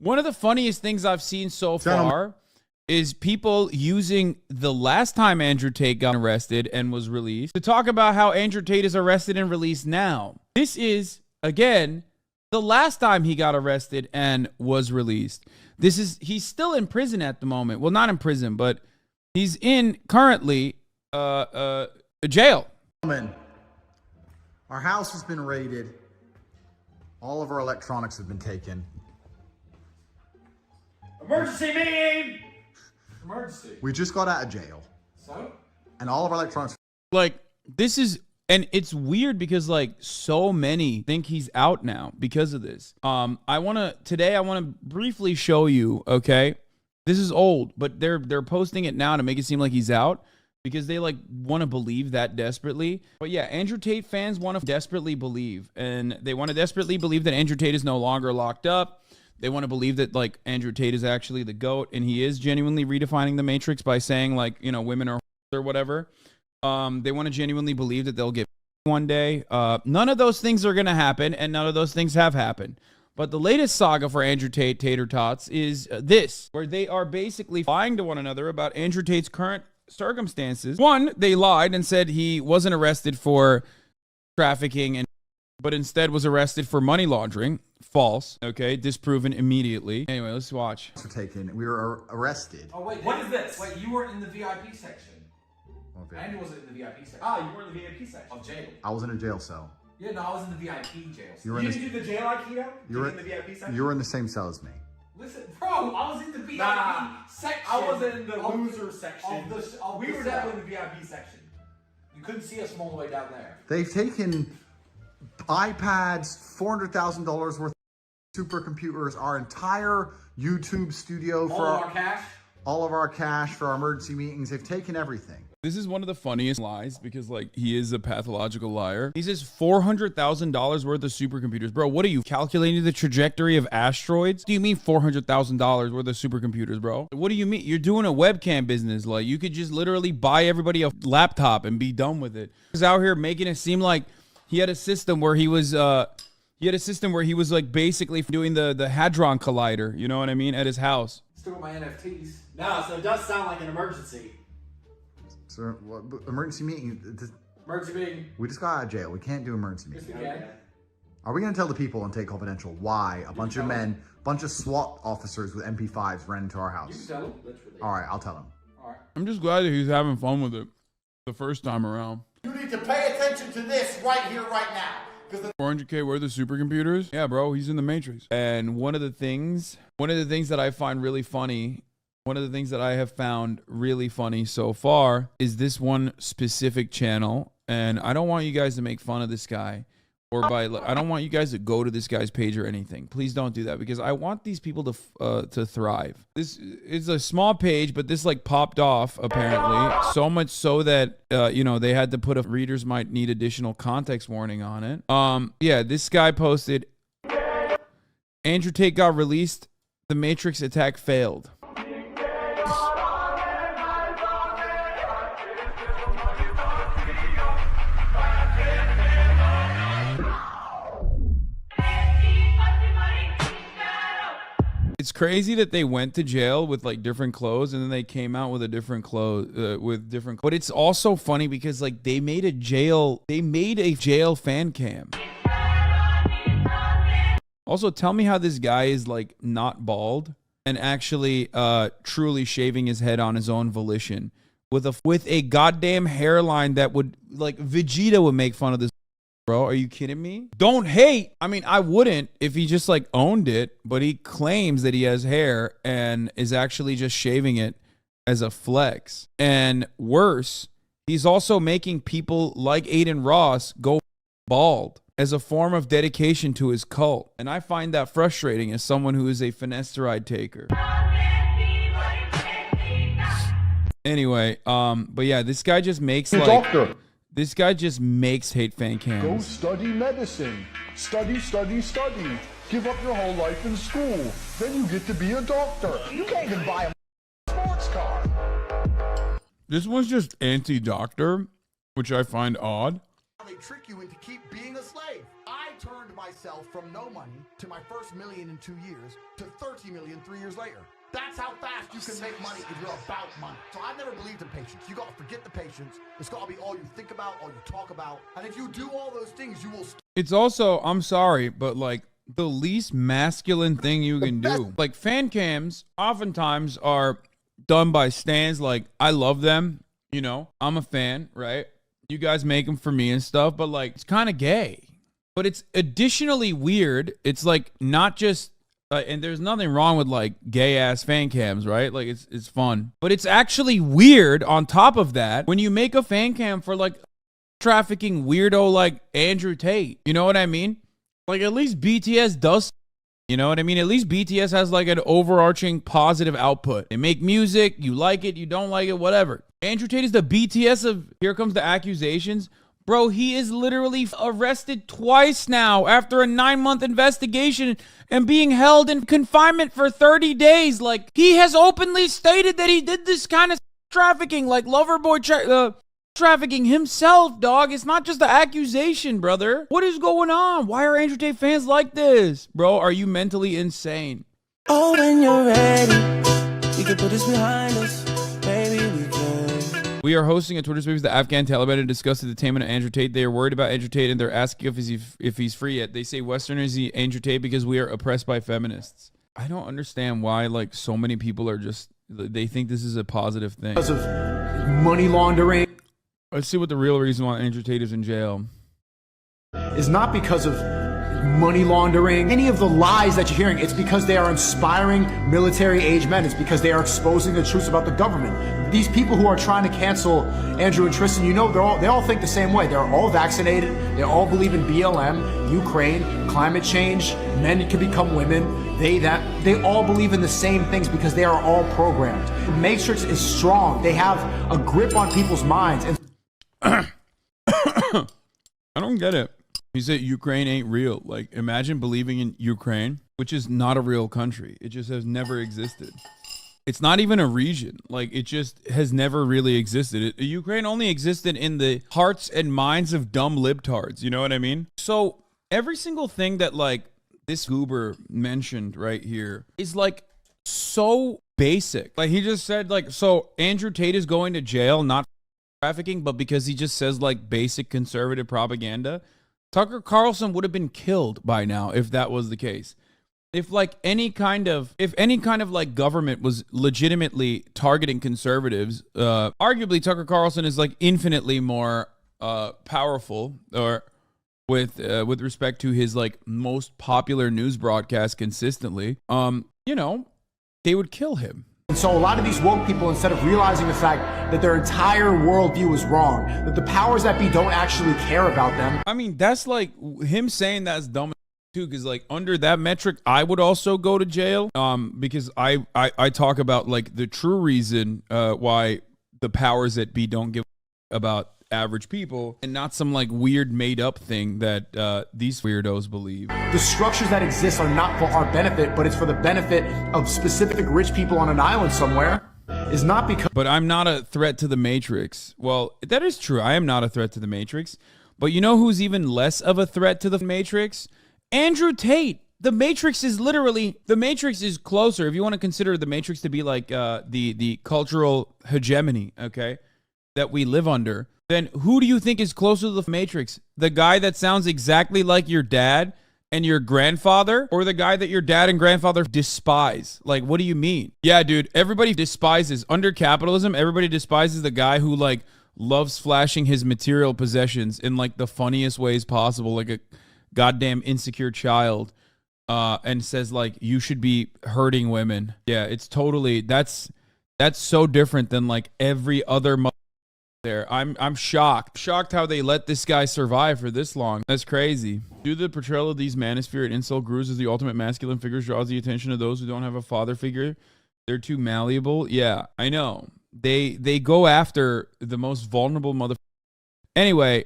One of the funniest things I've seen so far is people using the last time Andrew Tate got arrested and was released to talk about how Andrew Tate is arrested and released now. This is, again, the last time he got arrested and was released. He's still in prison at the moment. Well, not in prison, but he's in currently a jail. Our house has been raided. All of our electronics have been taken. Emergency meeting! Emergency. We just got out of jail. So? And all of our electronics. Like, this is, and it's weird because like so many think he's out now because of this. Today I want to briefly show you, okay? This is old, but they're posting it now to make it seem like he's out because they like want to believe that desperately. But yeah, Andrew Tate fans want to desperately believe, and they want to desperately believe that Andrew Tate is no longer locked up. They want to believe that like Andrew Tate is actually the GOAT, and he is genuinely redefining the Matrix by saying like, you know, women are or whatever. They want to genuinely believe that they'll get one day. None of those things are going to happen, and none of those things have happened. But the latest saga for Andrew Tate, Tater Tots, is this, where they are basically lying to one another about Andrew Tate's current circumstances. One, they lied and said he wasn't arrested for trafficking, but instead was arrested for money laundering. False. Okay, disproven immediately. Anyway, let's watch. Taken. We were arrested. Oh wait, what is this? Wait, you were in the VIP section. Okay. Andrew wasn't in the VIP section. Ah, you were in the VIP section of jail. I was in a jail cell. Yeah, no, I was in the VIP jail. You didn't do the jail Aikido? You were in the VIP section. You were in the same cell as me. Listen, bro, I was in the VIP section. I wasn't in the loser section. We were definitely in the VIP section. You couldn't see us from all the way down there. They've taken iPads, $400,000 worth of supercomputers, our entire YouTube studio for all of our cash for our emergency meetings. They've taken everything. This is one of the funniest lies because like he is a pathological liar. He says $400,000 worth of supercomputers. Bro, what are you calculating the trajectory of asteroids? What do you mean $400,000 worth of supercomputers, bro? What do you mean? You're doing a webcam business. Like you could just literally buy everybody a laptop and be done with it. He's out here making it seem like he had a system where he was like basically doing the Hadron Collider, you know what I mean, at his house. Still got my NFTs. No, so it does sound like an emergency. So, emergency meeting. Emergency meeting. We just got out of jail. We can't do emergency meeting. Okay. Are we going to tell the people on Take Confidential why a bunch of men, bunch of SWAT officers with MP5s ran into our house? You can tell them. Literally. All right, I'll tell them. All right. I'm just glad that he's having fun with it the first time around. You need to pay attention to this right here, right now. 400K worth of supercomputers? Yeah, bro, he's in the Matrix. And one of the things that I find really funny, one of the things that I have found really funny so far is this one specific channel. And I don't want you guys to make fun of this guy I don't want you guys to go to this guy's page or anything. Please don't do that because I want these people to thrive. This is a small page, but this like popped off apparently. So much so that, you know, they had to put readers might need additional context warning on it. Yeah, this guy posted, Andrew Tate got released. The Matrix attack failed. It's crazy that they went to jail with like different clothes and then they came out with a different but it's also funny because like they made a jail fan cam. Also, tell me how this guy is like not bald and actually truly shaving his head on his own volition with a goddamn hairline that would like Vegeta would make fun of this. Bro, are you kidding me? Don't hate. I mean, I wouldn't if he just like owned it, but he claims that he has hair and is actually just shaving it as a flex. And worse, he's also making people like Aiden Ross go bald as a form of dedication to his cult. And I find that frustrating as someone who is a finasteride taker. Anyway, but yeah, this guy just makes like... Doctor. This guy just makes hate fan cams. Go study medicine. Study, study, study. Give up your whole life in school. Then you get to be a doctor. You can't even buy a sports car. This one's just anti-doctor, which I find odd. They trick you into keep being a slave. I turned myself from no money to my first $1 million in 2 years to $30 million 3 years later. That's how fast you can make money if you're about money. So I never believed in patience. You gotta forget the patience. It's gotta be all you think about, all you talk about. And if you do all those things, you will. It's also, I'm sorry, but like the least masculine thing you can do. Like fan cams oftentimes are done by stans. Like I love them, you know, I'm a fan, right? You guys make them for me and stuff, but like it's kind of gay. But it's additionally weird. It's like not just and there's nothing wrong with like gay ass fan cams, right? Like it's fun. But it's actually weird on top of that when you make a fan cam for like trafficking weirdo like Andrew Tate. You know what I mean? Like at least BTS does, you know what I mean? At least BTS has like an overarching positive output. They make music, you like it, you don't like it, whatever. Andrew Tate is the BTS of here comes the accusations. Bro, he is literally arrested twice now after a 9-month investigation and being held in confinement for 30 days. Like, he has openly stated that he did this kind of trafficking, like Loverboy trafficking himself, dog. It's not just the accusation, brother. What is going on? Why are Andrew Tate fans like this? Bro, are you mentally insane? Oh, when you're ready, we can put this behind us. Baby, we can. We are hosting a Twitter Space with the Afghan Taliban to discuss the detainment of Andrew Tate. They are worried about Andrew Tate and they're asking if he's free yet. They say Westerners eat Andrew Tate because we are oppressed by feminists. I don't understand why like so many people are just, they think this is a positive thing. Because of money laundering. Let's see what the real reason why Andrew Tate is in jail Is not because of money laundering, any of the lies that you're hearing. It's because they are inspiring military-age men. It's because they are exposing the truths about the government. These people who are trying to cancel Andrew and Tristan, you know, they all think the same way. They're all vaccinated. They all believe in BLM, Ukraine, climate change. Men can become women. They all believe in the same things because they are all programmed. The Matrix is strong. They have a grip on people's minds. And I don't get it. He said Ukraine ain't real. Like, imagine believing in Ukraine, which is not a real country. It just has never existed. It's not even a region. Like, it just has never really existed. Ukraine only existed in the hearts and minds of dumb libtards. You know what I mean? So every single thing that like this goober mentioned right here is like so basic. Like he just said like, so Andrew Tate is going to jail, not trafficking, but because he just says like basic conservative propaganda. Tucker Carlson would have been killed by now if that was the case. If any kind of like government was legitimately targeting conservatives, arguably Tucker Carlson is like infinitely more powerful, or with respect to his like most popular news broadcast consistently. You know, they would kill him. And so a lot of these woke people, instead of realizing the fact that their entire worldview is wrong, that the powers that be don't actually care about them. I mean, that's like him saying that's dumb too, because like under that metric, I would also go to jail. Because I talk about like the true reason why the powers that be don't give about average people, and not some like weird made up thing that these weirdos believe. The structures that exist are not for our benefit, but it's for the benefit of specific rich people on an island somewhere. Is not because. But I'm not a threat to the Matrix. Well, that is true. I am not a threat to the Matrix. But you know who's even less of a threat to the Matrix? Andrew Tate. The Matrix is literally, the Matrix is closer. If you want to consider the Matrix to be like the cultural hegemony, okay, that we live under, then who do you think is closer to the Matrix? The guy that sounds exactly like your dad and your grandfather, or the guy that your dad and grandfather despise? Like, what do you mean? Yeah, dude, everybody despises, under capitalism, everybody despises the guy who like loves flashing his material possessions in like the funniest ways possible, like a goddamn insecure child, and says like, you should be hurting women. Yeah, it's totally, that's so different than like every other there. I'm shocked how they let this guy survive for this long. That's crazy. Do the portrayal of these manosphere and incel gurus as the ultimate masculine figures draws the attention of those who don't have a father figure. They're too malleable. Yeah, I know. They go after the most vulnerable mother. Anyway.